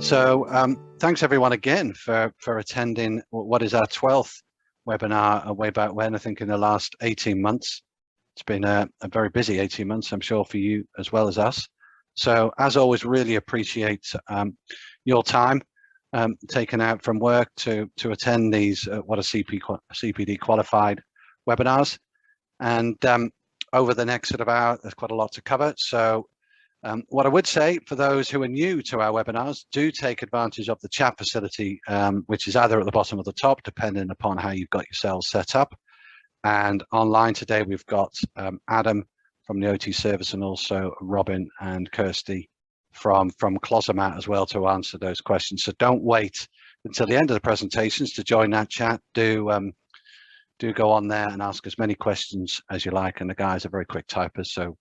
Thanks everyone again for attending what is our 12th webinar way back when, I think in the last 18 months. It's been a very busy 18 months, I'm sure, for you as well as us. So as always, really appreciate your time taken out from work to attend these what are CPD qualified webinars. And over the next sort of hour, there's quite a lot to cover. So what I would say for those who are new to our webinars, do take advantage of the chat facility, which is either at the bottom or the top, depending upon how you've got yourselves set up. And online today, we've got Adam from the OT service and also Robin and Kirsty from Closomat as well to answer those questions. So don't wait until the end of the presentations to join that chat. Do go on there and ask as many questions as you like. And the guys are very quick typers, so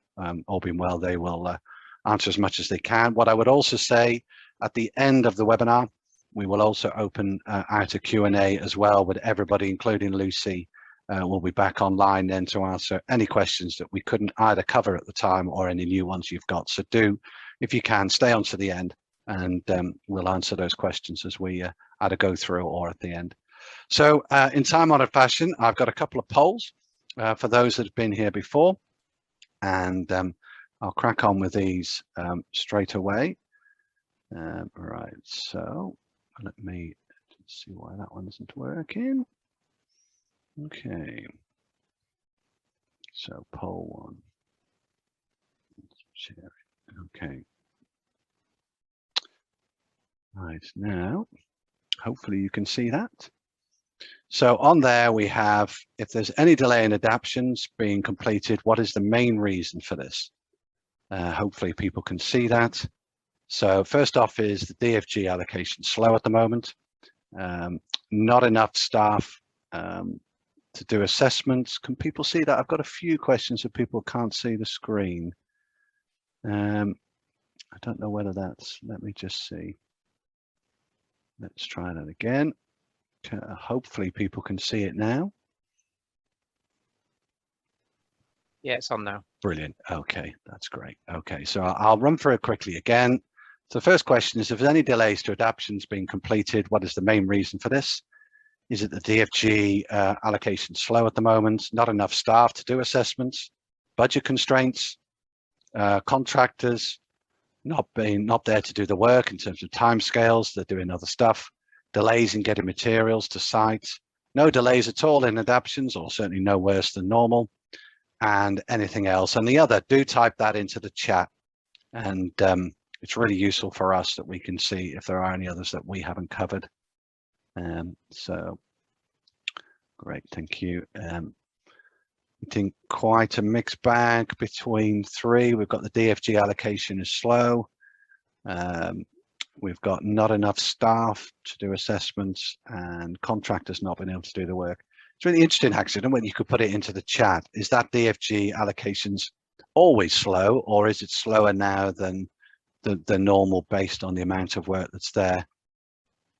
all being well, they will answer as much as they can. What I would also say at the end of the webinar, we will also open out a Q&A as well with everybody, including Lucy. We'll be back online then to answer any questions that we couldn't either cover at the time or any new ones you've got. So do, if you can, stay on to the end and we'll answer those questions as we either go through or at the end. So in time-honored fashion, I've got a couple of polls for those that have been here before, and I'll crack on with these straight away. Right, so let me see why that one isn't working. Okay, so poll one. Share it. Okay. Right, now, hopefully you can see that. So on there we have, if there's any delay in adaptions being completed, what is the main reason for this? Hopefully people can see that. So first off is the DFG allocation slow at the moment. Not enough staff to do assessments. Can people see that? I've got a few questions if people can't see the screen. I don't know whether that's, let me just see. Let's try that again. Hopefully people can see it now. Yeah, it's on now. Brilliant. Okay, that's great. Okay, so I'll run through it quickly again. So the first question is, if there's any delays to adaptions being completed, what is the main reason for this? Is it the DFG allocation slow at the moment? Not enough staff to do assessments? Budget constraints? Contractors not there to do the work in terms of timescales? They're doing other stuff. Delays in getting materials to site? No delays at all in adaptions, or certainly no worse than normal. And anything else? And the other, do type that into the chat, and it's really useful for us that we can see if there are any others that we haven't covered. So great, thank you. I think quite a mixed bag between three. We've got the DFG allocation is slow. We've got not enough staff to do assessments, and contractors not being able to do the work. It's really interesting, actually, and when you could put it into the chat, is that DFG allocations always slow, or is it slower now than the normal based on the amount of work that's there?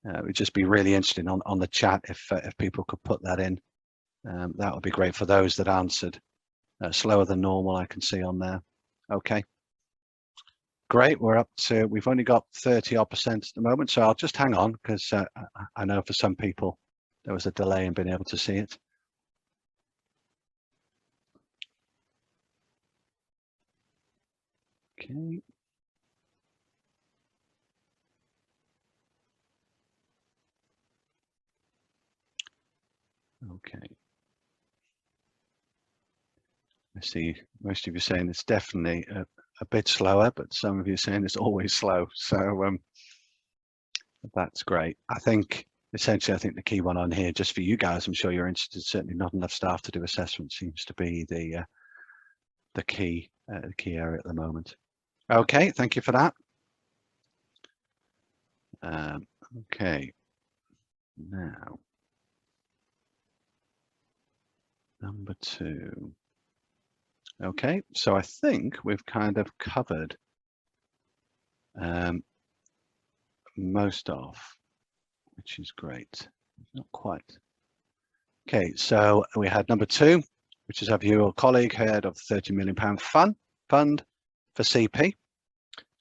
It would just be really interesting on the chat if people could put that in. That would be great for those that answered. Slower than normal, I can see on there. Okay. Great, we're up to, we've only got 30% at the moment, so I'll just hang on because I know for some people there was a delay in being able to see it. Okay. Okay. I see most of you saying it's definitely a bit slower, but some of you saying it's always slow. So that's great. I think essentially, I think the key one on here, just for you guys, I'm sure you're interested, certainly not enough staff to do assessment seems to be the key area at the moment. Okay, thank you for that. Okay, now number 2. Okay, so I think we've kind of covered most of, which is great. Not quite. Okay, so we had number 2, which is, have your colleague heard of the £30 million fund for CP?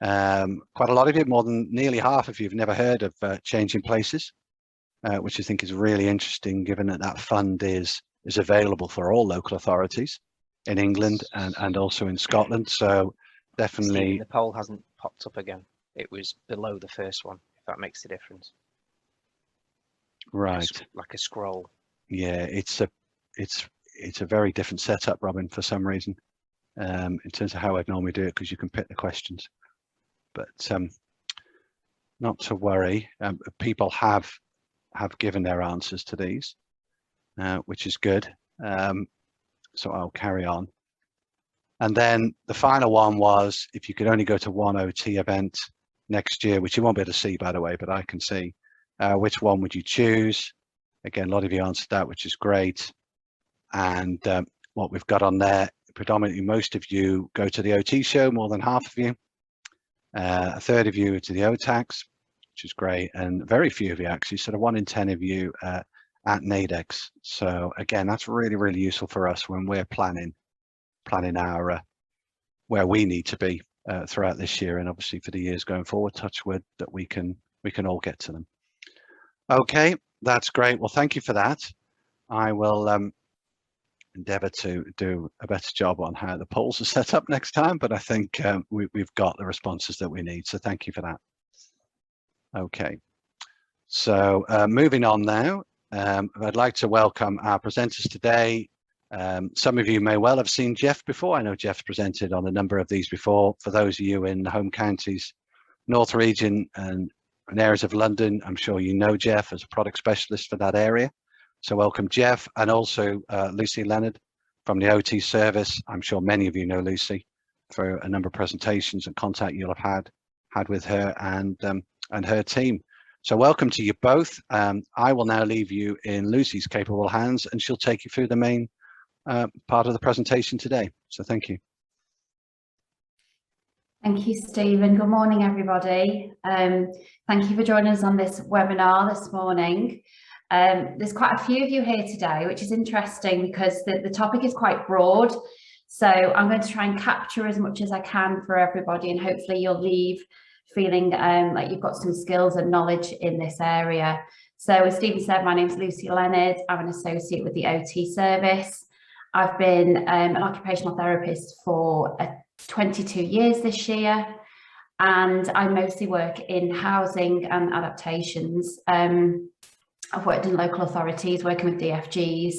Quite a lot of you, more than nearly half of you, have never heard of Changing Places, which I think is really interesting, given that that fund is available for all local authorities in England and also in Scotland. So definitely. Stephen, the poll hasn't popped up again. It was below the first one, if that makes a difference. Right. Like a scroll. Yeah, it's a very different setup, Robin, for some reason, in terms of how I'd normally do it, because you can pick the questions. But not to worry. People have given their answers to these, which is good. So I'll carry on. And then the final one was, if you could only go to one OT event next year, which you won't be able to see, by the way, but I can see, which one would you choose? Again, a lot of you answered that, which is great. And what we've got on there, predominantly most of you go to the OT show, more than half of you. A third of you to the OTACs, which is great. And very few of you actually, sort of 1 in 10 of you at NADEX. So again, that's really, really useful for us when we're planning our where we need to be throughout this year, and obviously for the years going forward, touch wood, that we can all get to them. Okay, that's great. Well, thank you for that. I will endeavour to do a better job on how the polls are set up next time, but I think we've got the responses that we need, so thank you for that. Okay, so moving on now, I'd like to welcome our presenters today. Some of you may well have seen Jeff before. I know Jeff's presented on a number of these before. For those of you in the home counties, North region and areas of London, I'm sure you know Jeff as a product specialist for that area. So welcome Jeff, and also Lucy Leonard from the OT service. I'm sure many of you know Lucy for a number of presentations and contact you'll have had with her and her team. So welcome to you both. I will now leave you in Lucy's capable hands, and she'll take you through the main part of the presentation today. So thank you. Thank you, Stephen. Good morning, everybody. Thank you for joining us on this webinar this morning. There's quite a few of you here today, which is interesting because the topic is quite broad. So I'm going to try and capture as much as I can for everybody, and hopefully you'll leave feeling like you've got some skills and knowledge in this area. So as Stephen said, my name is Lucy Leonard. I'm an associate with the OT service. I've been an occupational therapist for 22 years this year, and I mostly work in housing and adaptations. I've worked in local authorities, working with DFGs.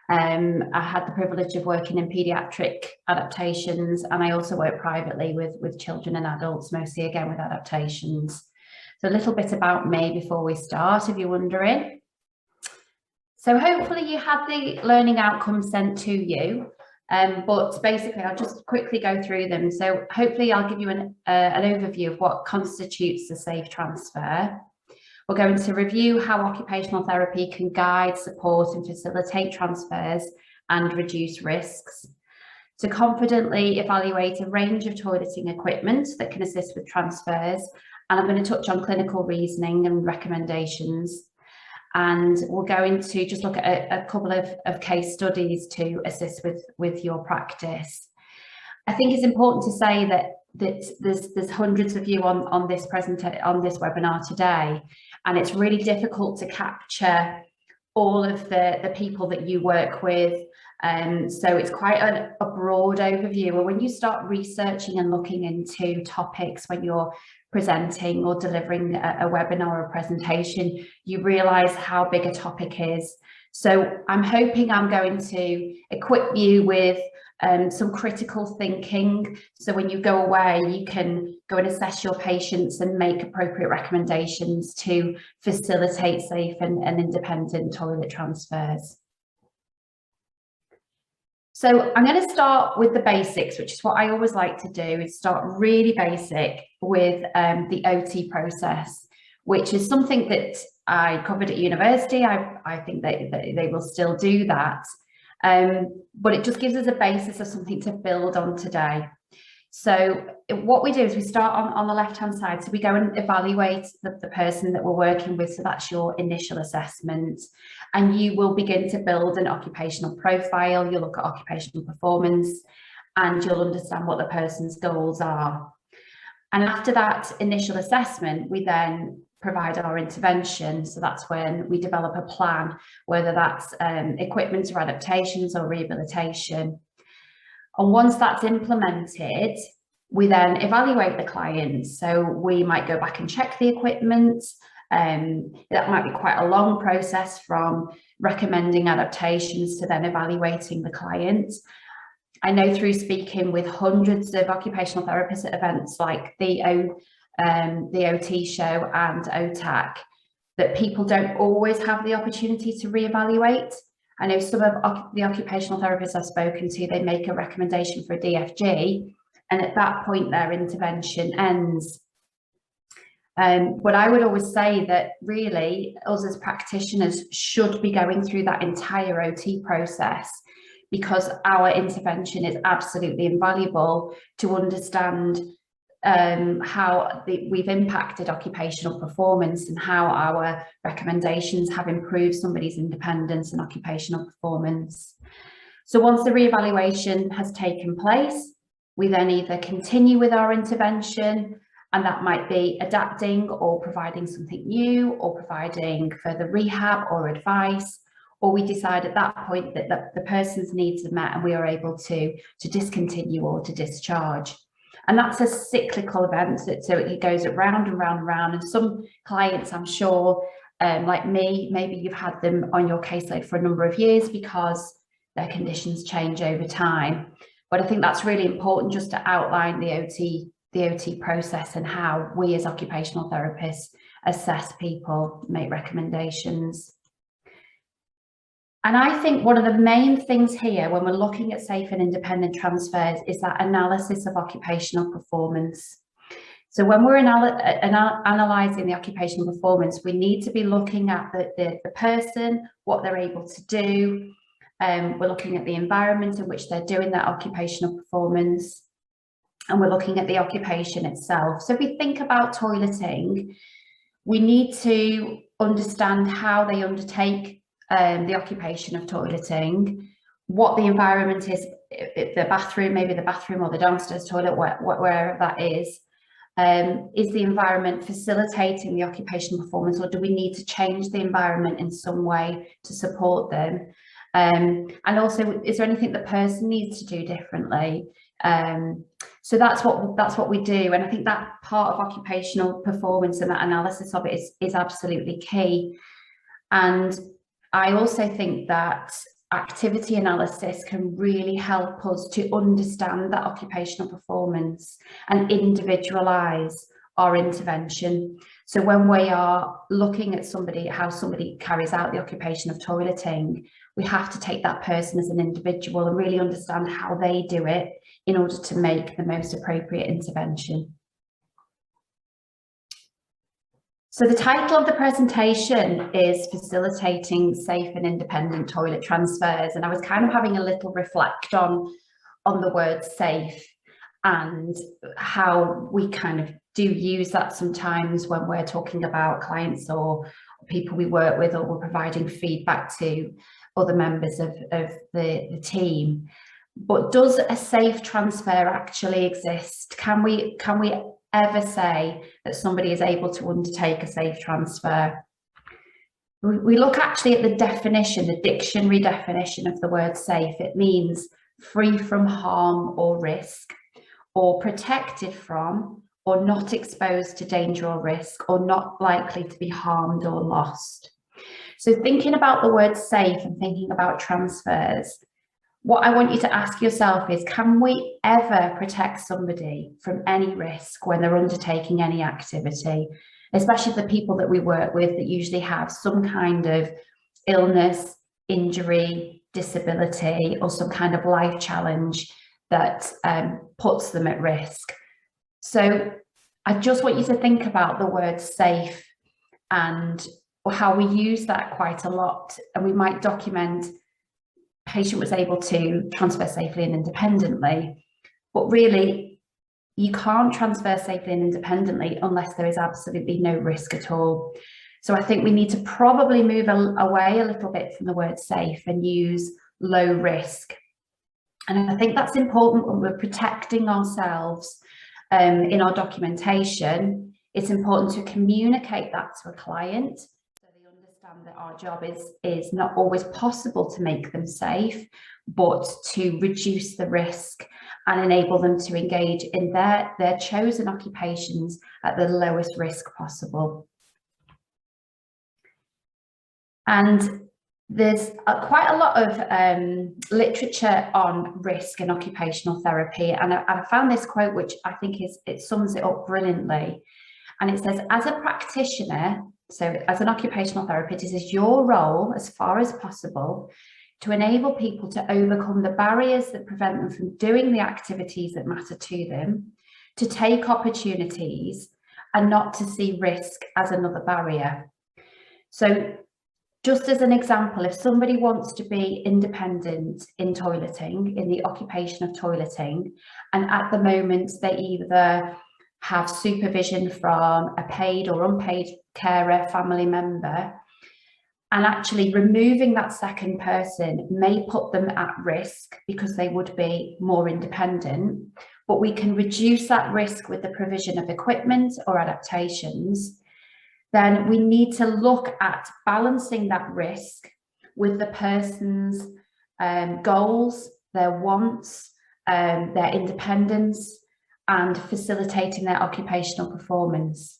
I had the privilege of working in paediatric adaptations, and I also work privately with children and adults, mostly again with adaptations. So a little bit about me before we start, if you're wondering. So hopefully you had the learning outcomes sent to you, but basically I'll just quickly go through them. So hopefully I'll give you an overview of what constitutes a safe transfer. We're going to review how occupational therapy can guide, support and facilitate transfers and reduce risks. To confidently evaluate a range of toileting equipment that can assist with transfers, and I'm going to touch on clinical reasoning and recommendations. And we're going to just look at a couple of case studies to assist with your practice. I think it's important to say that there's hundreds of you on this webinar today, and it's really difficult to capture all of the people that you work with. So it's quite a broad overview. And when you start researching and looking into topics when you're presenting or delivering a webinar or a presentation, you realize how big a topic is. So I'm hoping I'm going to equip you with some critical thinking, so when you go away you can go and assess your patients and make appropriate recommendations to facilitate safe and independent toilet transfers. So I'm going to start with the basics, which is what I always like to do, is start really basic with the OT process, which is something that I covered at university. I think that they will still do that. But it just gives us a basis of something to build on today. So what we do is we start on the left-hand side. So we go and evaluate the person that we're working with. So that's your initial assessment. And you will begin to build an occupational profile. You'll look at occupational performance and you'll understand what the person's goals are. And after that initial assessment, we then provide our intervention. So that's when we develop a plan, whether that's equipment or adaptations or rehabilitation. And once that's implemented, we then evaluate the client. So we might go back and check the equipment. That might be quite a long process from recommending adaptations to then evaluating the client. I know through speaking with hundreds of occupational therapists at events like the OT show and OTAC, that people don't always have the opportunity to reevaluate. I know some of the occupational therapists I've spoken to, they make a recommendation for a DFG, and at that point their intervention ends. But I would always say that really us as practitioners should be going through that entire OT process, because our intervention is absolutely invaluable to understand how we've impacted occupational performance and how our recommendations have improved somebody's independence and occupational performance. So once the reevaluation has taken place, we then either continue with our intervention, and that might be adapting or providing something new or providing further rehab or advice, or we decide at that point that the person's needs are met and we are able to discontinue or to discharge. And that's a cyclical event, so it goes round and round and round. And some clients, I'm sure, like me, maybe you've had them on your caseload for a number of years because their conditions change over time. But I think that's really important just to outline the OT process and how we as occupational therapists assess people, make recommendations. And I think one of the main things here when we're looking at safe and independent transfers is that analysis of occupational performance. So when we're analysing the occupational performance, we need to be looking at the person, what they're able to do. We're looking at the environment in which they're doing that occupational performance, and we're looking at the occupation itself. So if we think about toileting, we need to understand how they undertake the occupation of toileting, what the environment is, the bathroom, maybe the bathroom or the downstairs toilet, wherever that is. Is the environment facilitating the occupational performance, or do we need to change the environment in some way to support them? And also, is there anything the person needs to do differently? So that's what we do, and I think that part of occupational performance and that analysis of it is absolutely key. And I also think that activity analysis can really help us to understand that occupational performance and individualize our intervention. So when we are looking at how somebody carries out the occupation of toileting, we have to take that person as an individual and really understand how they do it in order to make the most appropriate intervention. So the title of the presentation is Facilitating Safe and Independent Toilet Transfers, and I was kind of having a little reflect on the word safe and how we kind of do use that sometimes when we're talking about clients or people we work with, or we're providing feedback to other members of the team. But does a safe transfer actually exist? Can we ever say that somebody is able to undertake a safe transfer? We look actually at the definition, the dictionary definition of the word safe. It means free from harm or risk, or protected from, or not exposed to danger or risk, or not likely to be harmed or lost. So thinking about the word safe and thinking about transfers, what I want you to ask yourself is, can we ever protect somebody from any risk when they're undertaking any activity, especially the people that we work with that usually have some kind of illness, injury, disability, or some kind of life challenge that puts them at risk. So I just want you to think about the word safe and how we use that quite a lot, and we might document patient was able to transfer safely and independently, but really you can't transfer safely and independently unless there is absolutely no risk at all. So I think we need to probably move away a little bit from the word safe and use low risk. And I think that's important when we're protecting ourselves in our documentation, it's important to communicate that to a client so they understand that our job is not always possible to make them safe, but to reduce the risk and enable them to engage in their chosen occupations at the lowest risk possible. And there's quite a lot of literature on risk in occupational therapy, and I found this quote which I think it sums it up brilliantly. And it says, as a practitioner, so as an occupational therapist, it is your role as far as possible to enable people to overcome the barriers that prevent them from doing the activities that matter to them, to take opportunities, and not to see risk as another barrier. So just as an example, if somebody wants to be independent in toileting, in the occupation of toileting, and at the moment they either have supervision from a paid or unpaid carer, family member, and actually removing that second person may put them at risk because they would be more independent, but we can reduce that risk with the provision of equipment or adaptations. Then we need to look at balancing that risk with the person's goals, their wants, their independence, and facilitating their occupational performance.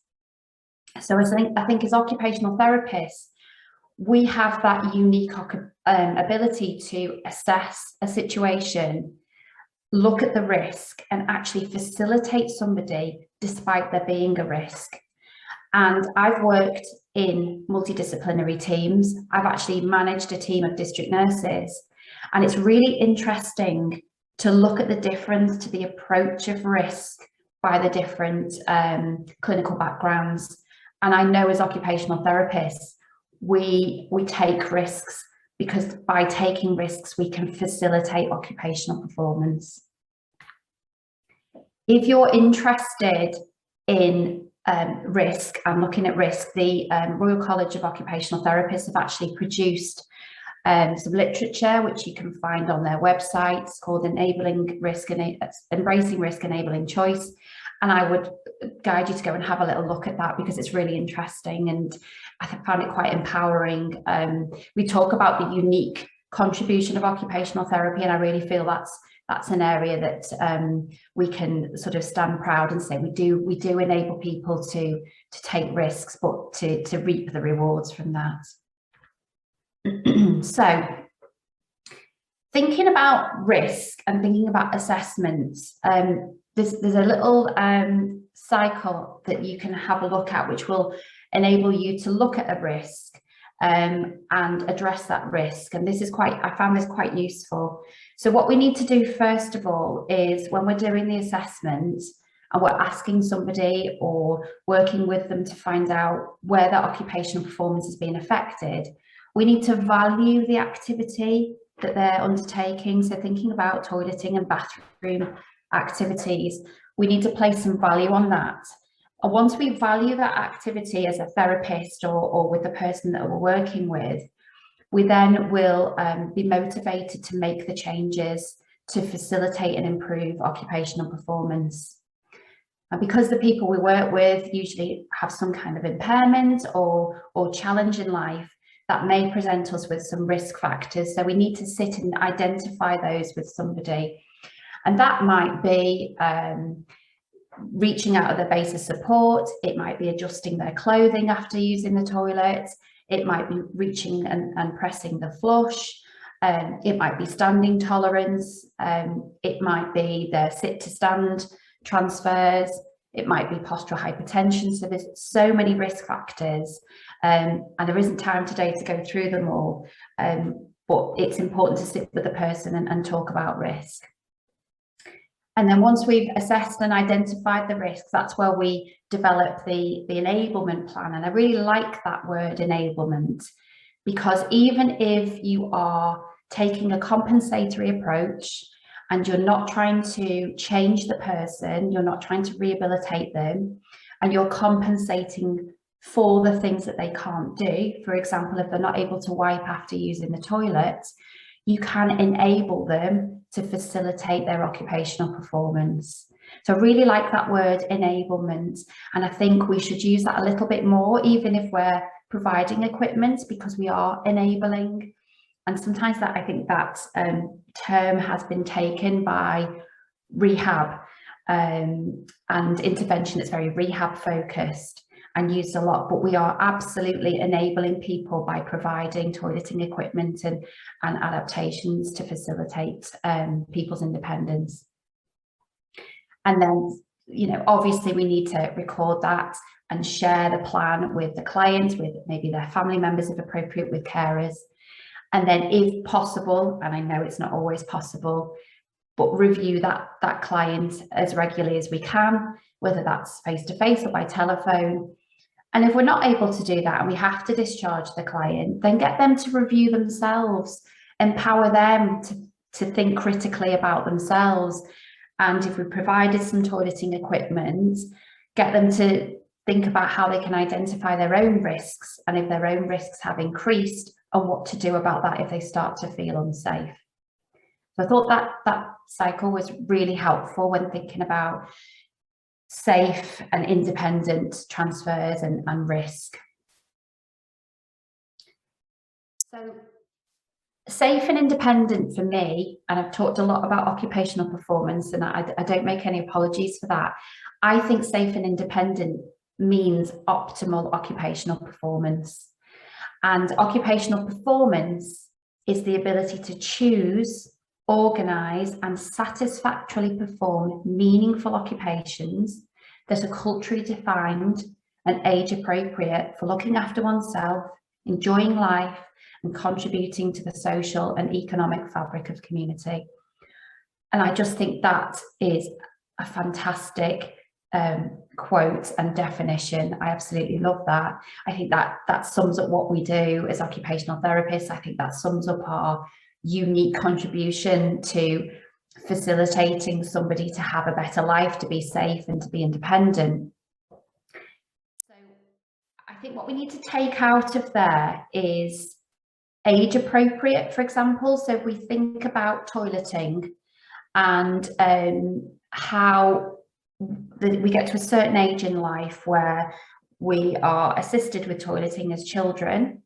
So I think as occupational therapists, we have that unique ability to assess a situation, look at the risk, and actually facilitate somebody despite there being a risk. And I've worked in multidisciplinary teams. I've actually managed a team of district nurses, and it's really interesting to look at the difference to the approach of risk by the different clinical backgrounds. And I know as occupational therapists, we take risks because by taking risks, we can facilitate occupational performance. If you're interested in risk and looking at risk, the Royal College of Occupational Therapists have actually produced some literature which you can find on their website. It's called Embracing Risk, Enabling Choice. And I would guide you to go and have a little look at that because it's really interesting and I found it quite empowering. We talk about the unique contribution of occupational therapy, and I really feel that's an area that we can sort of stand proud and say we do enable people to take risks, but to reap the rewards from that. So thinking about risk and thinking about assessments, there's a little cycle that you can have a look at which will enable you to look at a risk and address that risk. And this is I found this quite useful. So what we need to do first of all is when we're doing the assessment and we're asking somebody or working with them to find out where their occupational performance is being affected, we need to value the activity that they're undertaking. So thinking about toileting and bathroom activities, we need to place some value on that. And once we value that activity as a therapist or with the person that we're working with, we then will be motivated to make the changes to facilitate and improve occupational performance. And because the people we work with usually have some kind of impairment or challenge in life, that may present us with some risk factors. So we need to sit and identify those with somebody. And that might be reaching out at the base of support. It might be adjusting their clothing after using the toilet. It might be reaching and pressing the flush. It might be standing tolerance. It might be their sit to stand transfers. It might be postural hypertension. So there's so many risk factors, and there isn't time today to go through them all. But it's important to sit with the person and talk about risk. And then once we've assessed and identified the risks, that's where we develop the enablement plan. And I really like that word enablement, because even if you are taking a compensatory approach and you're not trying to change the person, you're not trying to rehabilitate them, and you're compensating for the things that they can't do, for example, if they're not able to wipe after using the toilet, you can enable them to facilitate their occupational performance. So I really like that word enablement, and I think we should use that a little bit more, even if we're providing equipment, because we are enabling. And sometimes that, I think that term has been taken by rehab and intervention that's very rehab focused and used a lot, but we are absolutely enabling people by providing toileting equipment and adaptations to facilitate people's independence. And then, you know, obviously we need to record that and share the plan with the client, with maybe their family members if appropriate, with carers. And then if possible, and I know it's not always possible, but review that client as regularly as we can, whether that's face-to-face or by telephone. And if we're not able to do that and we have to discharge the client, then get them to review themselves, empower them to think critically about themselves. And if we provided some toileting equipment, get them to think about how they can identify their own risks, and if their own risks have increased, and what to do about that if they start to feel unsafe. So I thought that cycle was really helpful when thinking about safe and independent transfers and risk. So safe and independent for me, and I've talked a lot about occupational performance, and I don't make any apologies for that. I think safe and independent means optimal occupational performance. And occupational performance is the ability to choose, organise and satisfactorily perform meaningful occupations that are culturally defined and age appropriate for looking after oneself, enjoying life and contributing to the social and economic fabric of community. And I just think that is a fantastic quote and definition. I absolutely love that. I think that sums up what we do as occupational therapists. I think that sums up our unique contribution to facilitating somebody to have a better life, to be safe and to be independent. So I think what we need to take out of there is age appropriate, for example. So if we think about toileting and how we get to a certain age in life where we are assisted with toileting as children,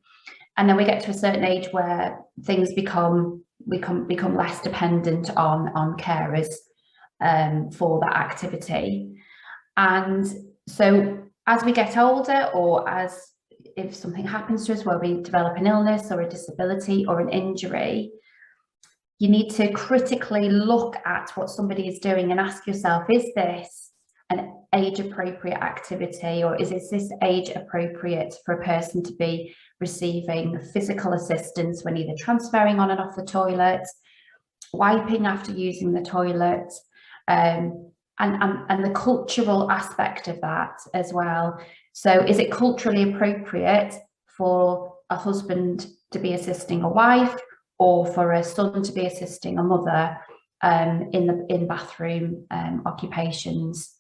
and then we get to a certain age where things become less dependent on carers for that activity. And so as we get older, or as if something happens to us where we develop an illness or a disability or an injury, you need to critically look at what somebody is doing and ask yourself, is this an age appropriate activity, or is this age appropriate for a person to be receiving physical assistance when either transferring on and off the toilet, wiping after using the toilet, and the cultural aspect of that as well. So is it culturally appropriate for a husband to be assisting a wife, or for a son to be assisting a mother in bathroom occupations?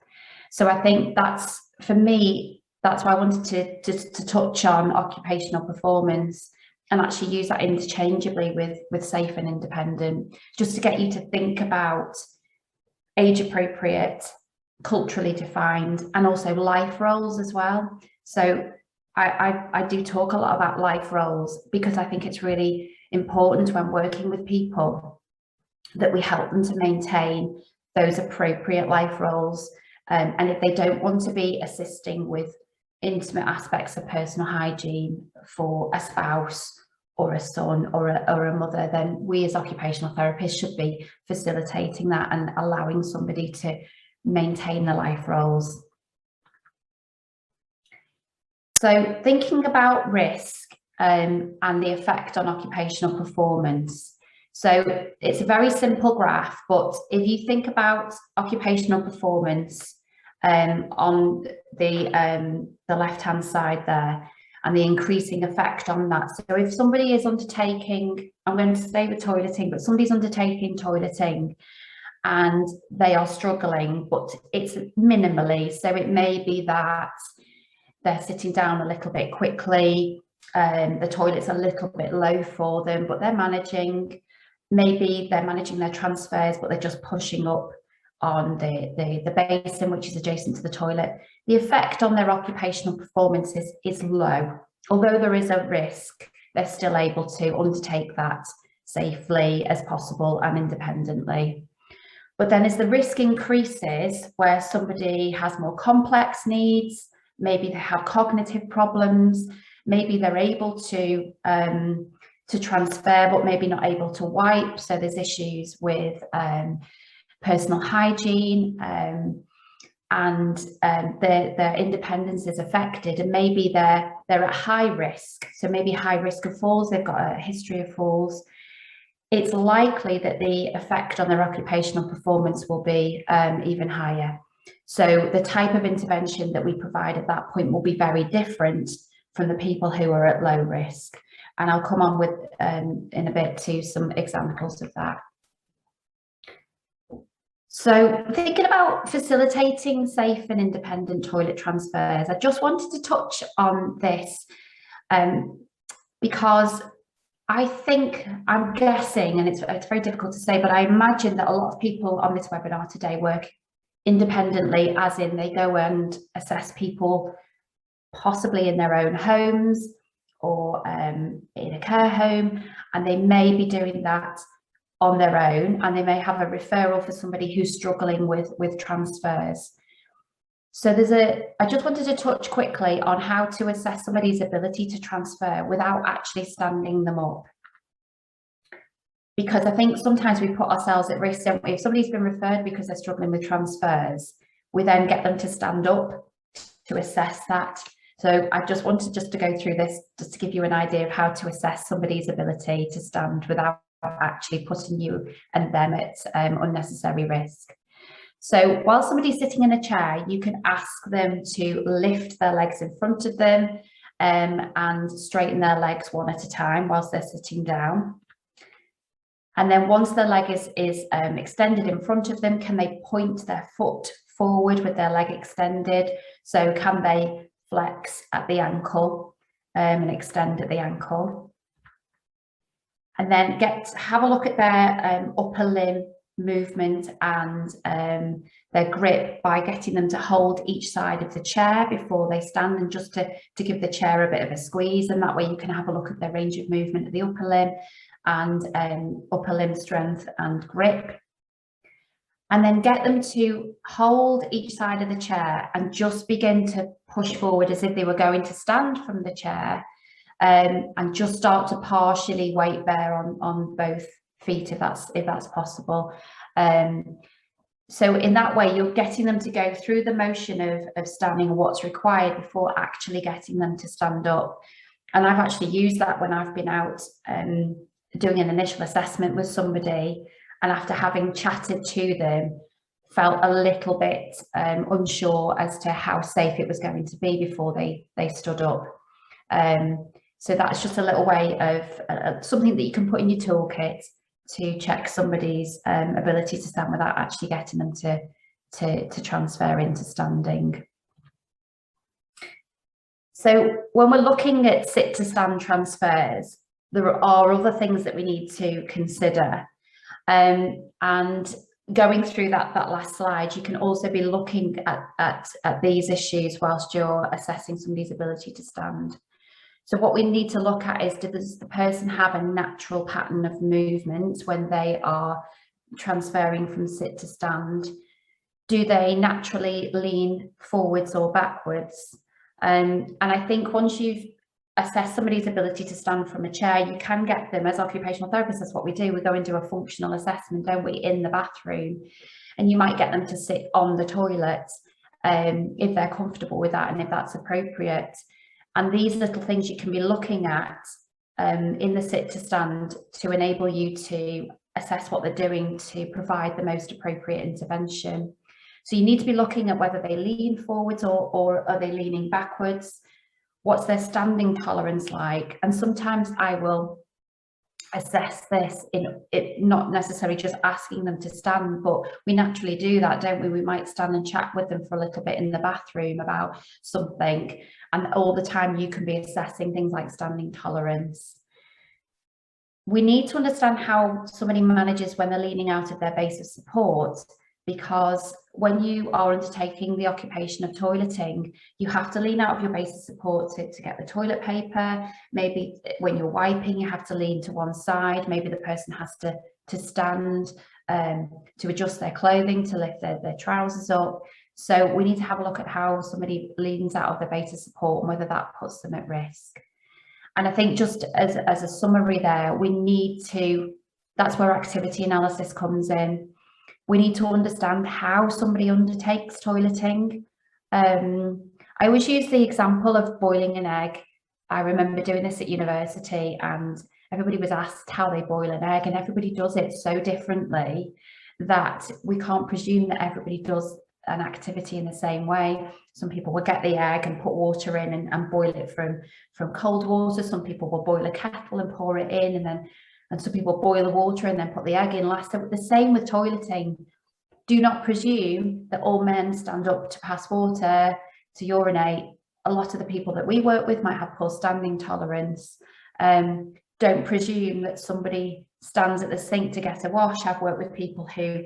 So I think that's, for me, that's why I wanted to touch on occupational performance and actually use that interchangeably with safe and independent, just to get you to think about age appropriate, culturally defined, and also life roles as well. So I do talk a lot about life roles because I think it's really important when working with people that we help them to maintain those appropriate life roles. And if they don't want to be assisting with intimate aspects of personal hygiene for a spouse or a son or a mother, then we as occupational therapists should be facilitating that and allowing somebody to maintain the life roles. So thinking about risk and the effect on occupational performance. So it's a very simple graph, but if you think about occupational performance on the left-hand side there, and the increasing effect on that. So if somebody is undertaking, I'm going to stay with toileting, but somebody's undertaking toileting and they are struggling, but it's minimally. So it may be that they're sitting down a little bit quickly, the toilet's a little bit low for them, but they're managing. Maybe they're managing their transfers, but they're just pushing up on the basin, which is adjacent to the toilet, the effect on their occupational performance is low. Although there is a risk, they're still able to undertake that safely as possible and independently. But then as the risk increases, where somebody has more complex needs, maybe they have cognitive problems, maybe they're able to transfer but maybe not able to wipe, so there's issues with personal hygiene, and their independence is affected, and maybe they're at high risk, so maybe high risk of falls, they've got a history of falls. It's likely that the effect on their occupational performance will be even higher. So the type of intervention that we provide at that point will be very different from the people who are at low risk. And I'll come on with in a bit to some examples of that. So thinking about facilitating safe and independent toilet transfers, I just wanted to touch on this because I think, I'm guessing, and it's very difficult to say, but I imagine that a lot of people on this webinar today work independently, as in they go and assess people possibly in their own homes or in a care home, and they may be doing that on their own, and they may have a referral for somebody who's struggling with transfers. So I just wanted to touch quickly on how to assess somebody's ability to transfer without actually standing them up. Because I think sometimes we put ourselves at risk, don't we? If somebody's been referred because they're struggling with transfers, we then get them to stand up to assess that. So I just wanted to go through this just to give you an idea of how to assess somebody's ability to stand without actually putting you and them at unnecessary risk. So while somebody's sitting in a chair, you can ask them to lift their legs in front of them and straighten their legs one at a time whilst they're sitting down. And then once their leg is extended in front of them, can they point their foot forward with their leg extended? So can they flex at the ankle and extend at the ankle? And then have a look at their upper limb movement and their grip by getting them to hold each side of the chair before they stand, and just to give the chair a bit of a squeeze, and that way you can have a look at their range of movement at the upper limb and upper limb strength and grip. And then get them to hold each side of the chair and just begin to push forward as if they were going to stand from the chair, and just start to partially weight bear on both feet if that's possible. So in that way, you're getting them to go through the motion of standing and what's required before actually getting them to stand up. And I've actually used that when I've been out doing an initial assessment with somebody, and after having chatted to them, felt a little bit unsure as to how safe it was going to be before they stood up. So that's just a little way of something that you can put in your toolkit to check somebody's ability to stand without actually getting them to transfer into standing. So when we're looking at sit to stand transfers, there are other things that we need to consider. And going through that last slide, you can also be looking at these issues whilst you're assessing somebody's ability to stand. So what we need to look at is, does the person have a natural pattern of movement when they are transferring from sit to stand? Do they naturally lean forwards or backwards? And I think once you've assessed somebody's ability to stand from a chair, you can get them, as occupational therapists, that's what we do. We go and do a functional assessment, don't we, in the bathroom, and you might get them to sit on the toilet if they're comfortable with that and if that's appropriate. And these little things you can be looking at in the sit to stand to enable you to assess what they're doing to provide the most appropriate intervention. So you need to be looking at whether they lean forwards or are they leaning backwards. What's their standing tolerance like? And sometimes I will assess this not necessarily just asking them to stand, but we naturally do that, don't we? We might stand and chat with them for a little bit in the bathroom about something, and all the time you can be assessing things like standing tolerance. We need to understand how somebody manages when they're leaning out of their base of support. because when you are undertaking the occupation of toileting, you have to lean out of your base of support to get the toilet paper. Maybe when you're wiping, you have to lean to one side. Maybe the person has to stand to adjust their clothing, to lift their trousers up. So we need to have a look at how somebody leans out of their base of support and whether that puts them at risk. And I think just as a summary there, we need to, that's where activity analysis comes in. We need to understand how somebody undertakes toileting. I always use the example of boiling an egg. I remember doing this at university and everybody was asked how they boil an egg, and everybody does it so differently that we can't presume that everybody does an activity in the same way. Some people will get the egg and put water in and boil it from cold water. Some people will boil a kettle and pour it in, and some people boil the water and then put the egg in last. So the same with toileting. Do not presume that all men stand up to pass water, to urinate. A lot of the people that we work with might have poor standing tolerance. Don't presume that somebody stands at the sink to get a wash. I've worked with people who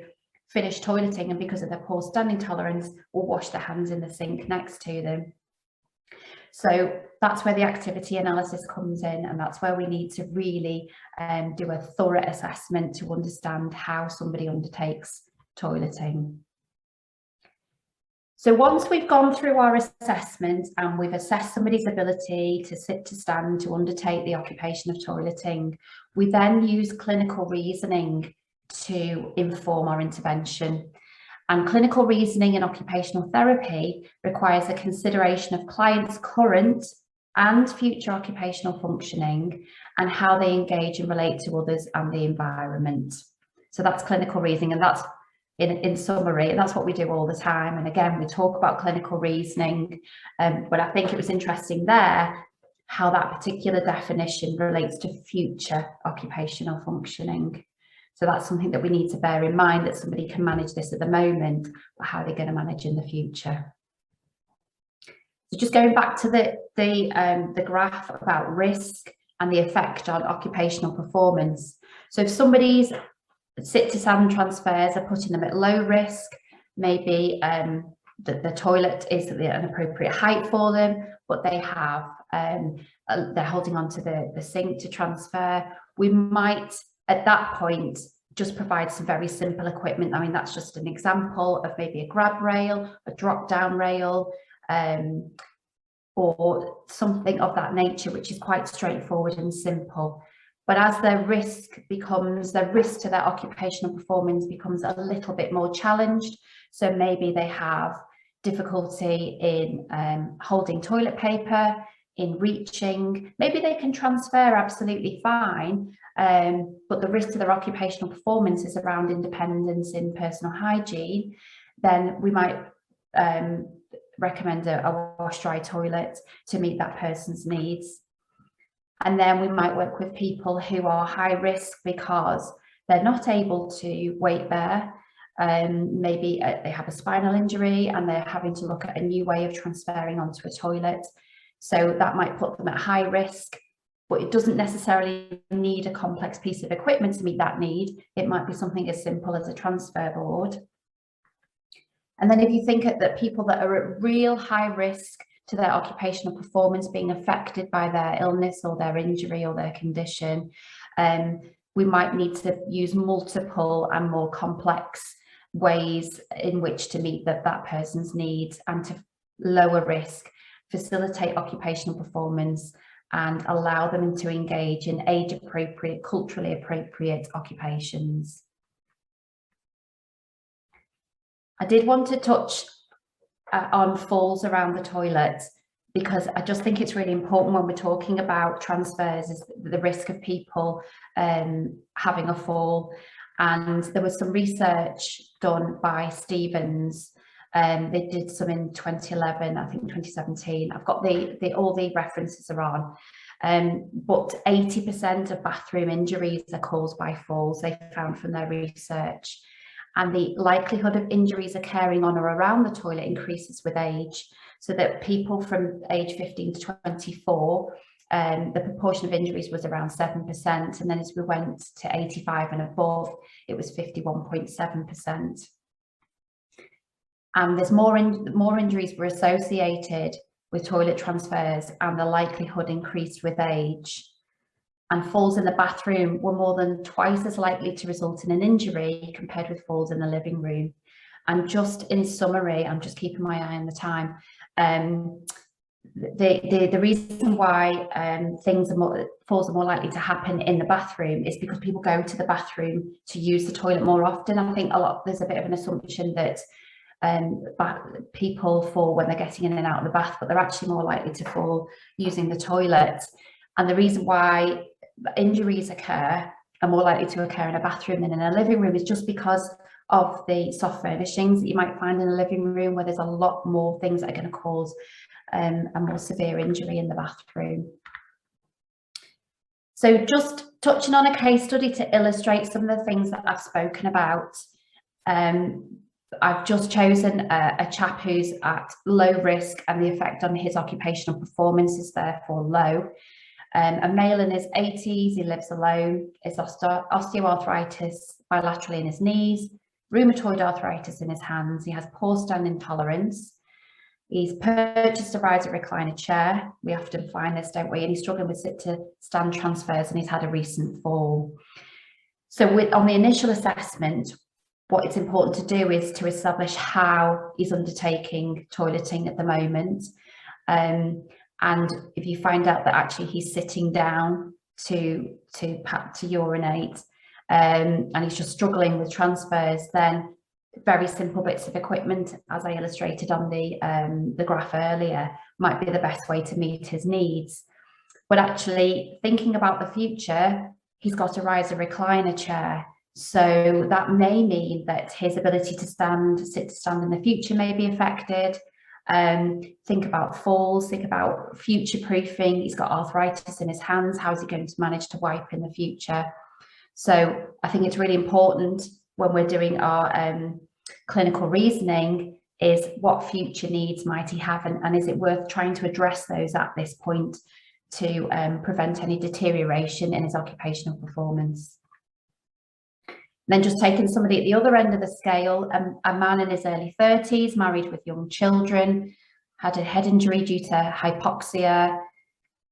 finish toileting and because of their poor standing tolerance will wash their hands in the sink next to them. So that's where the activity analysis comes in, and that's where we need to really do a thorough assessment to understand how somebody undertakes toileting. So once we've gone through our assessment and we've assessed somebody's ability to sit, to stand, to undertake the occupation of toileting, we then use clinical reasoning to inform our intervention. And clinical reasoning in occupational therapy requires a consideration of clients' current and future occupational functioning and how they engage and relate to others and the environment. So that's clinical reasoning, and that's in summary, that's what we do all the time. And again, we talk about clinical reasoning, but I think it was interesting there how that particular definition relates to future occupational functioning. So that's something that we need to bear in mind, that somebody can manage this at the moment, but how they're going to manage in the future. So just going back to the graph about risk and the effect on occupational performance. So if somebody's sit to stand transfers are putting them at low risk, maybe the toilet is at an appropriate height for them, but they have they're holding on to the sink to transfer, we might at that point just provide some very simple equipment. I mean, that's just an example of maybe a grab rail, a drop down rail, or something of that nature, which is quite straightforward and simple. But as their risk to their occupational performance becomes a little bit more challenged, so maybe they have difficulty in holding toilet paper, in reaching, maybe they can transfer absolutely fine, but the risk to their occupational performance is around independence in personal hygiene, then we might recommend a wash-dry toilet to meet that person's needs. And then we might work with people who are high risk because they're not able to weight bear. Maybe they have a spinal injury and they're having to look at a new way of transferring onto a toilet. So that might put them at high risk, but it doesn't necessarily need a complex piece of equipment to meet that need. It might be something as simple as a transfer board. And then if you think that people that are at real high risk to their occupational performance being affected by their illness or their injury or their condition, we might need to use multiple and more complex ways in which to meet that person's needs and to lower risk, facilitate occupational performance and allow them to engage in age-appropriate, culturally appropriate occupations. I did want to touch on falls around the toilet, because I just think it's really important when we're talking about transfers is the risk of people having a fall. And there was some research done by Stevens. They did some in 2011, I think 2017. I've got all the references are on. But 80% of bathroom injuries are caused by falls, they found from their research. And the likelihood of injuries occurring on or around the toilet increases with age, so that people from age 15 to 24, the proportion of injuries was around 7%. And then as we went to 85 and above, it was 51.7%. and there's more injuries were associated with toilet transfers, and the likelihood increased with age. And falls in the bathroom were more than twice as likely to result in an injury compared with falls in the living room. And just in summary, I'm just keeping my eye on the time. The reason why falls are more likely to happen in the bathroom is because people go to the bathroom to use the toilet more often. I think there's a bit of an assumption that people fall when they're getting in and out of the bath, but they're actually more likely to fall using the toilet. And the reason why injuries are more likely to occur in a bathroom than in a living room is just because of the soft furnishings that you might find in a living room, where there's a lot more things that are going to cause a more severe injury in the bathroom. So just touching on a case study to illustrate some of the things that I've spoken about. I've just chosen a chap who's at low risk, and the effect on his occupational performance is therefore low. A male in his 80s, he lives alone, is osteoarthritis bilaterally in his knees, rheumatoid arthritis in his hands, he has poor standing tolerance. He's purchased a riser recliner chair. We often find this, don't we? And he's struggling with sit to stand transfers, and he's had a recent fall. So on the initial assessment, what it's important to do is to establish how he's undertaking toileting at the moment. And if you find out that actually he's sitting down to urinate, and he's just struggling with transfers, then very simple bits of equipment, as I illustrated on the graph earlier, might be the best way to meet his needs. But actually thinking about the future, he's got a riser recliner chair. So that may mean that his ability to sit to stand in the future may be affected. Think about falls, think about future proofing. He's got arthritis in his hands. How's he going to manage to wipe in the future? So I think it's really important when we're doing our clinical reasoning is what future needs might he have, and is it worth trying to address those at this point to prevent any deterioration in his occupational performance. Then just taking somebody at the other end of the scale, a man in his early 30s, married with young children, had a head injury due to hypoxia,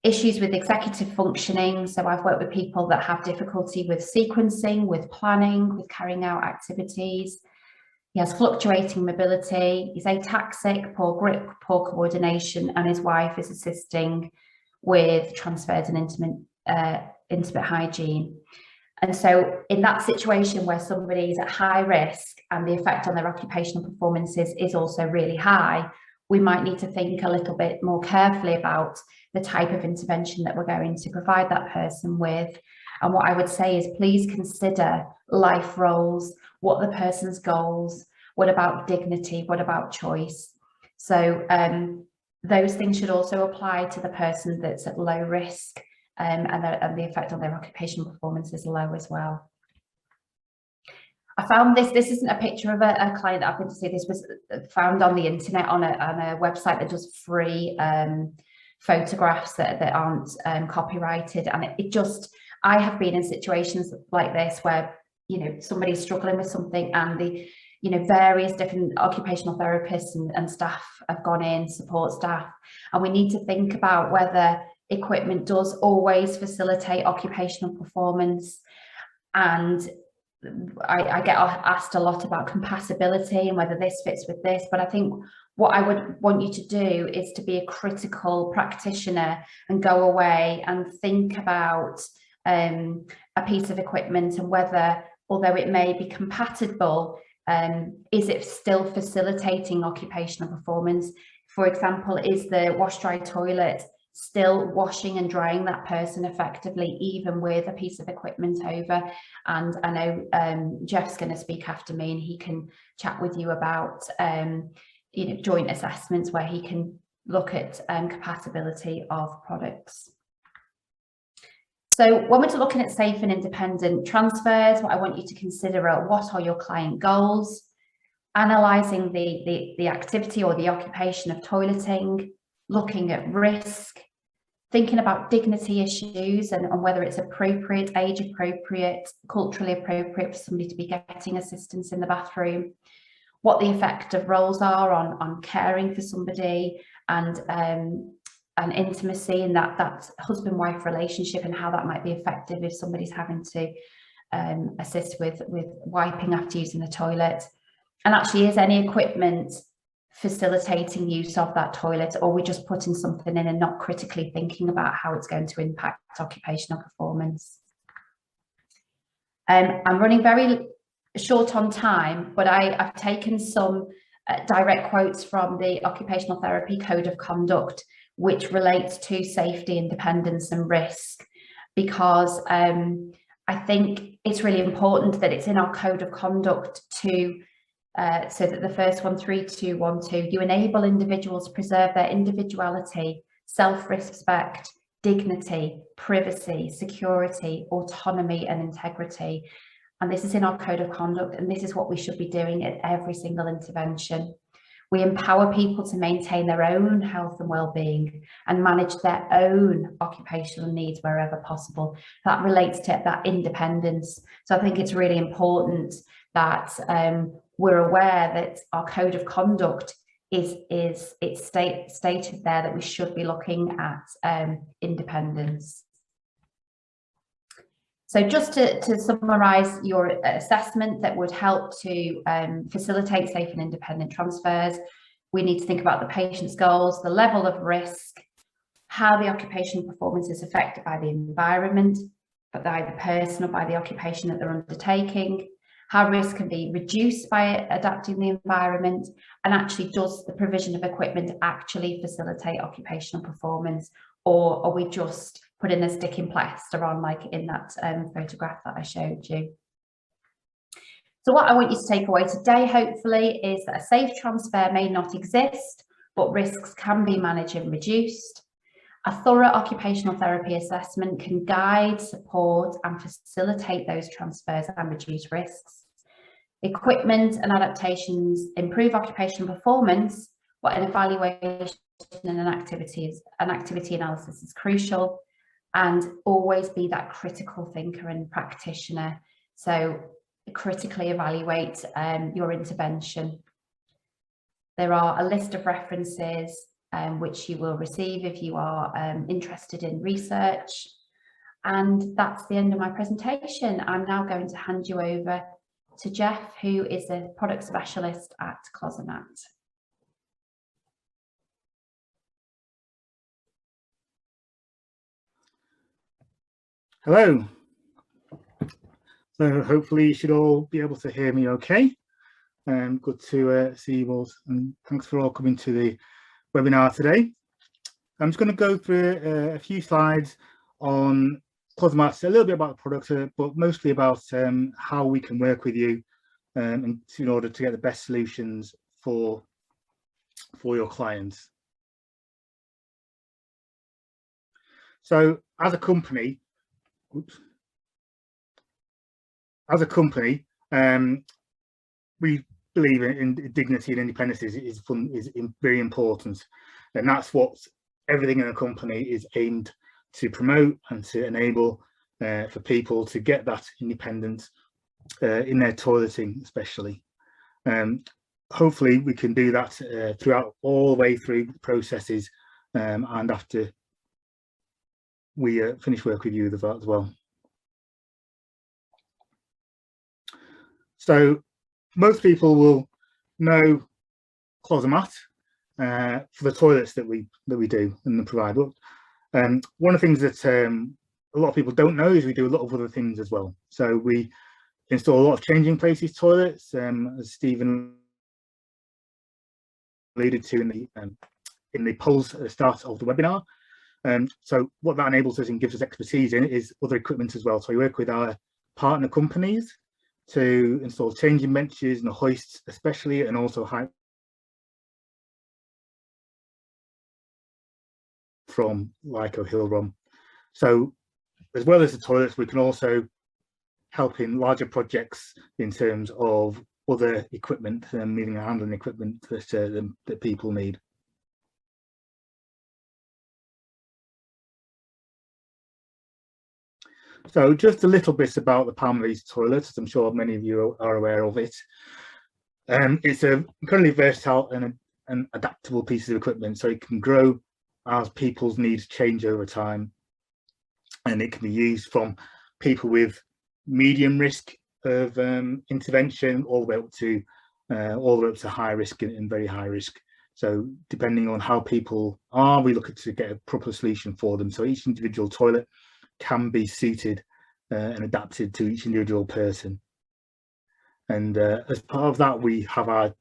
issues with executive functioning. So I've worked with people that have difficulty with sequencing, with planning, with carrying out activities. He has fluctuating mobility, he's ataxic, poor grip, poor coordination, and his wife is assisting with transfers and intimate hygiene. And so in that situation where somebody is at high risk and the effect on their occupational performance is also really high, we might need to think a little bit more carefully about the type of intervention that we're going to provide that person with. And what I would say is please consider life roles, what the person's goals, what about dignity, what about choice. So those things should also apply to the person that's at low risk, and the effect on their occupational performance is low as well. I found this isn't a picture of a client that I've been to see. This was found on the internet on a website that does free photographs that aren't copyrighted, and it just, I have been in situations like this where, you know, somebody's struggling with something and the, you know, various different occupational therapists and staff have gone in, support staff, and we need to think about whether equipment does always facilitate occupational performance. And I get asked a lot about compatibility and whether this fits with this, but I think what I would want you to do is to be a critical practitioner and go away and think about a piece of equipment and whether, although it may be compatible, is it still facilitating occupational performance? For example, is the wash-dry toilet still washing and drying that person effectively, even with a piece of equipment over? And I know Jeff's going to speak after me, and he can chat with you about you know, joint assessments where he can look at compatibility of products. So when we're looking at safe and independent transfers, what I want you to consider are what are your client goals, analysing the activity or the occupation of toileting, looking at risk, thinking about dignity issues and whether it's appropriate, age appropriate, culturally appropriate for somebody to be getting assistance in the bathroom. what the effective roles are on caring for somebody, and intimacy in that husband-wife relationship, and how that might be effective if somebody's having to assist with wiping after using the toilet. And actually, is any equipment facilitating use of that toilet, or are we just putting something in and not critically thinking about how it's going to impact occupational performance? I'm running very short on time, but I've taken some direct quotes from the Occupational Therapy Code of Conduct, which relates to safety, independence and risk, because I think it's really important that it's in our code of conduct to so that the first one, 3212, you enable individuals to preserve their individuality, self-respect, dignity, privacy, security, autonomy and integrity. And this is in our code of conduct, and this is what we should be doing at every single intervention. We empower people to maintain their own health and well-being and manage their own occupational needs wherever possible. That relates to that independence. So I think it's really important that we're aware that our code of conduct it's stated there that we should be looking at independence. So just to summarise your assessment that would help to facilitate safe and independent transfers, we need to think about the patient's goals, the level of risk, how the occupational performance is affected by the environment, but by the person or by the occupation that they're undertaking, how risk can be reduced by adapting the environment, and actually does the provision of equipment actually facilitate occupational performance, or are we just putting a sticking plaster on, like in that photograph that I showed you? So what I want you to take away today, hopefully, is that a safe transfer may not exist, but risks can be managed and reduced. A thorough occupational therapy assessment can guide, support and facilitate those transfers and reduce risks. Equipment and adaptations improve occupational performance, but an evaluation and an activity analysis is crucial. And always be that critical thinker and practitioner. So critically evaluate your intervention. There are a list of references which you will receive if you are interested in research. And that's the end of my presentation. I'm now going to hand you over to Jeff, who is a product specialist at Closomat. Hello. So hopefully you should all be able to hear me okay. Good to see you all, and thanks for all coming to the webinar today. I'm just going to go through a few slides on Closomat, a little bit about the product, but mostly about how we can work with you in order to get the best solutions for your clients. So as a company, we believe in dignity and independence is very important, and that's what everything in a company is aimed to promote and to enable for people to get that independence in their toileting, especially. Hopefully we can do that throughout all the way through the processes and after we finish work with you with that as well. So most people will know Closomat for the toilets that we do and provide. But one of the things that a lot of people don't know is we do a lot of other things as well. So we install a lot of changing places toilets, as Stephen alluded to in the polls at the start of the webinar. So what that enables us and gives us expertise in is other equipment as well. So we work with our partner companies to install changing benches and hoists especially, and also height from Lyco Hill-Rom. So as well as the toilets, we can also help in larger projects in terms of other equipment and moving and handling equipment that people need. So just a little bit about the Palm Reese toilet, as I'm sure many of you are aware of it. It's a incredibly versatile and an adaptable piece of equipment, so it can grow as people's needs change over time, and it can be used from people with medium risk of intervention all the way up to high risk and very high risk. So depending on how people are, we look to get a proper solution for them. So each individual toilet can be suited and adapted to each individual person. And as part of that, we have our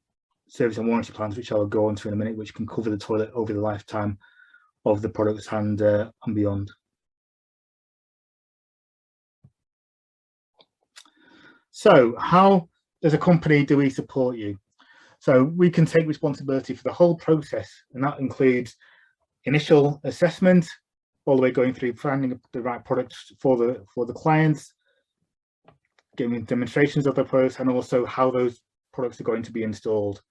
service and warranty plans, which I'll go on to in a minute, which can cover the toilet over the lifetime of the products and beyond. So how, as a company, do we support you? So we can take responsibility for the whole process, and that includes initial assessment, all the way going through finding the right products for the clients, giving demonstrations of the products, and also how those products are going to be installed.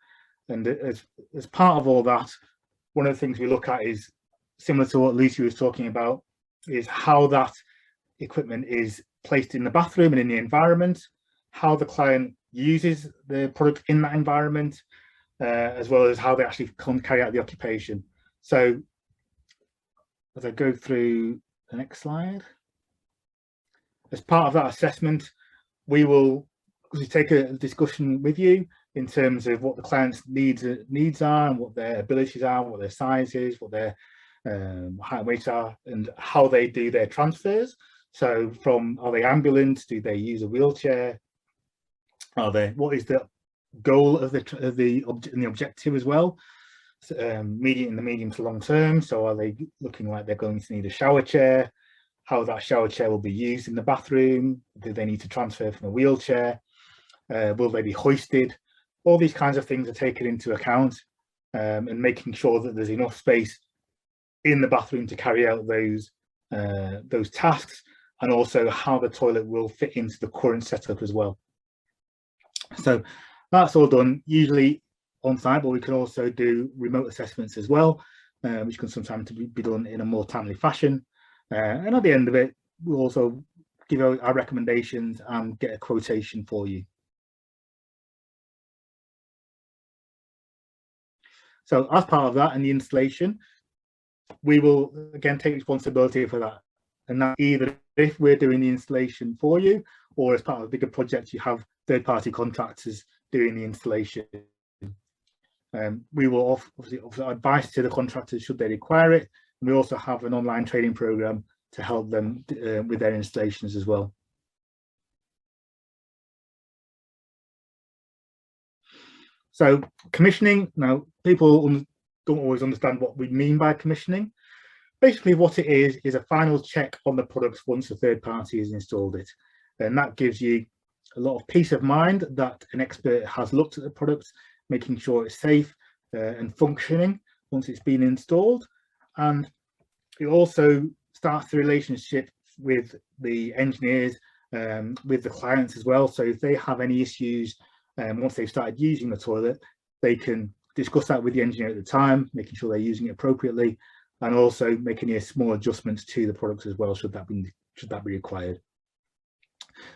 And as part of all that, one of the things we look at is similar to what Lucy was talking about, is how that equipment is placed in the bathroom and in the environment, how the client uses the product in that environment, as well as how they actually carry out the occupation. So as I go through the next slide, as part of that assessment, we will take a discussion with you in terms of what the client's needs are, and what their abilities are, what their size is, what their height and weight are, and how they do their transfers. So from, are they ambulant? Do they use a wheelchair? What is the goal of the objective as well? In the medium to long term. So are they looking like they're going to need a shower chair? How that shower chair will be used in the bathroom? Do they need to transfer from a wheelchair? Will they be hoisted? All these kinds of things are taken into account, and making sure that there's enough space in the bathroom to carry out those tasks, and also how the toilet will fit into the current setup as well. So that's all done usually on site, but we can also do remote assessments as well, which can sometimes be done in a more timely fashion. And at the end of it, we'll also give out our recommendations and get a quotation for you. So as part of that and the installation, we will again take responsibility for that. And that either if we're doing the installation for you, or as part of a bigger project, you have third-party contractors doing the installation. We will obviously offer advice to the contractors should they require it. And we also have an online training program to help them with their installations as well. So commissioning, now people don't always understand what we mean by commissioning. Basically what it is a final check on the products once a third party has installed it. And that gives you a lot of peace of mind that an expert has looked at the products, making sure it's safe and functioning once it's been installed. And it also starts the relationship with the engineers, with the clients as well. So if they have any issues, once they've started using the toilet, they can discuss that with the engineer at the time, making sure they're using it appropriately, and also making any small adjustments to the products as well, should that be required.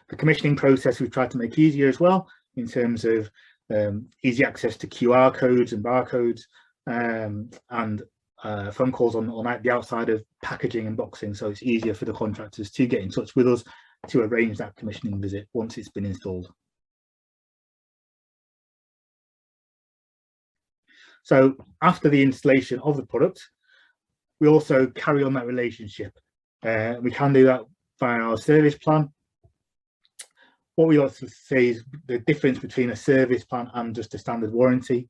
The commissioning process we've tried to make easier as well, in terms of easy access to QR codes and barcodes, and phone calls on the outside of packaging and boxing, so it's easier for the contractors to get in touch with us to arrange that commissioning visit once it's been installed. So after the installation of the product, we also carry on that relationship. We can do that via our service plan. What we like to say is the difference between a service plan and just a standard warranty.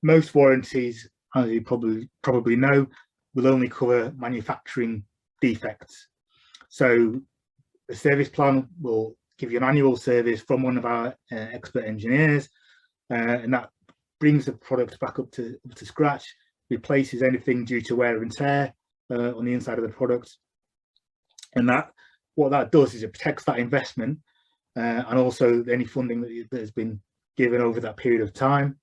Most warranties, as you probably know, will only cover manufacturing defects. So the service plan will give you an annual service from one of our expert engineers, and that brings the product back up to scratch, replaces anything due to wear and tear on the inside of the product. And what that does is it protects that investment, and also any funding that has been given over that period of time.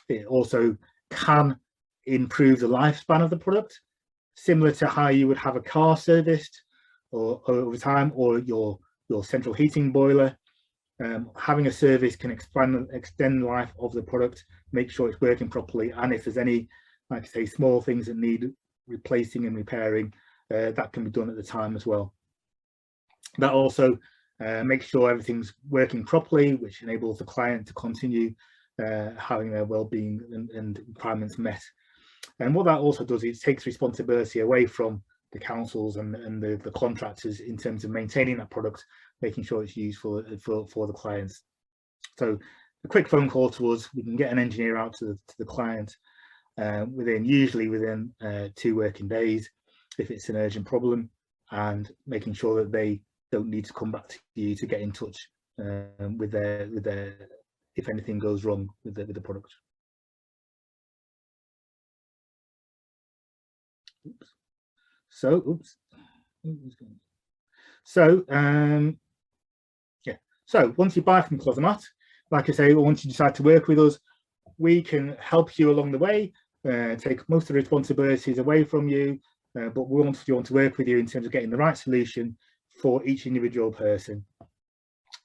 It also can improve the lifespan of the product, similar to how you would have a car serviced or over time, or your central heating boiler. Having a service can extend the life of the product, make sure it's working properly, and if there's any, like I say, small things that need replacing and repairing, that can be done at the time as well. That also makes sure everything's working properly, which enables the client to continue having their well-being and requirements met. And what that also does is it takes responsibility away from the councils and the contractors in terms of maintaining that product, making sure it's useful for the clients. So a quick phone call to us, we can get an engineer out to the client usually within 2 working days if it's an urgent problem, and making sure that they don't need to come back to you to get in touch with their if anything goes wrong with the product. So once you buy from Closomat, like I say, once you decide to work with us, we can help you along the way, take most of the responsibilities away from you, but we want to work with you in terms of getting the right solution for each individual person.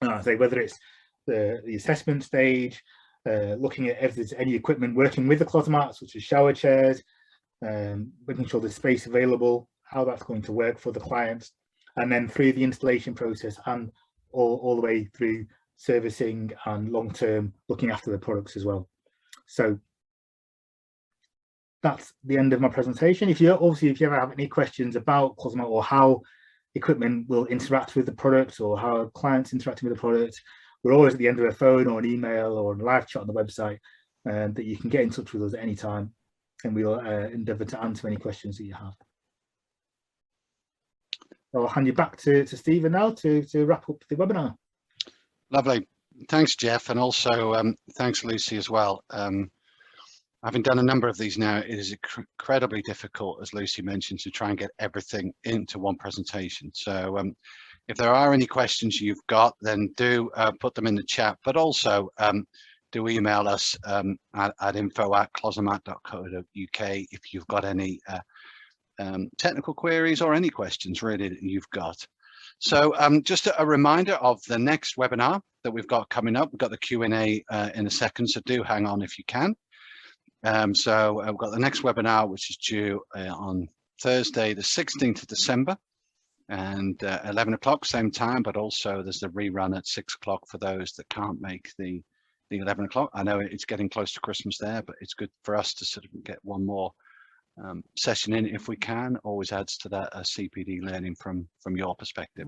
I say whether it's the assessment stage, looking at if there's any equipment working with the Closomat, such as shower chairs, making sure there's space available, how that's going to work for the client, and then through the installation process and all the way through servicing and long-term looking after the products as well. So that's the end of my presentation. If you ever have any questions about Closomat or how equipment will interact with the product or how clients interacting with the product, we're always at the end of a phone or an email or a live chat on the website that you can get in touch with us at any time, and we'll endeavour to answer any questions that you have. I'll hand you back to Stephen now to wrap up the webinar. Lovely. Thanks, Jeff, and also thanks, Lucy, as well. Having done a number of these now, it is incredibly difficult, as Lucy mentioned, to try and get everything into one presentation. So if there are any questions you've got, then do put them in the chat, but also do email us at info@closomat.co.uk if you've got any technical queries or any questions really that you've got. So just a reminder of the next webinar that we've got coming up. We've got the Q&A in a second, so do hang on if you can. So we've got the next webinar, which is due on Thursday, the 16th of December, and 11 o'clock, same time, but also there's the rerun at 6 o'clock for those that can't make the 11 o'clock. I know it's getting close to Christmas there, but it's good for us to sort of get one more session in if we can. Always adds to that CPD learning from your perspective.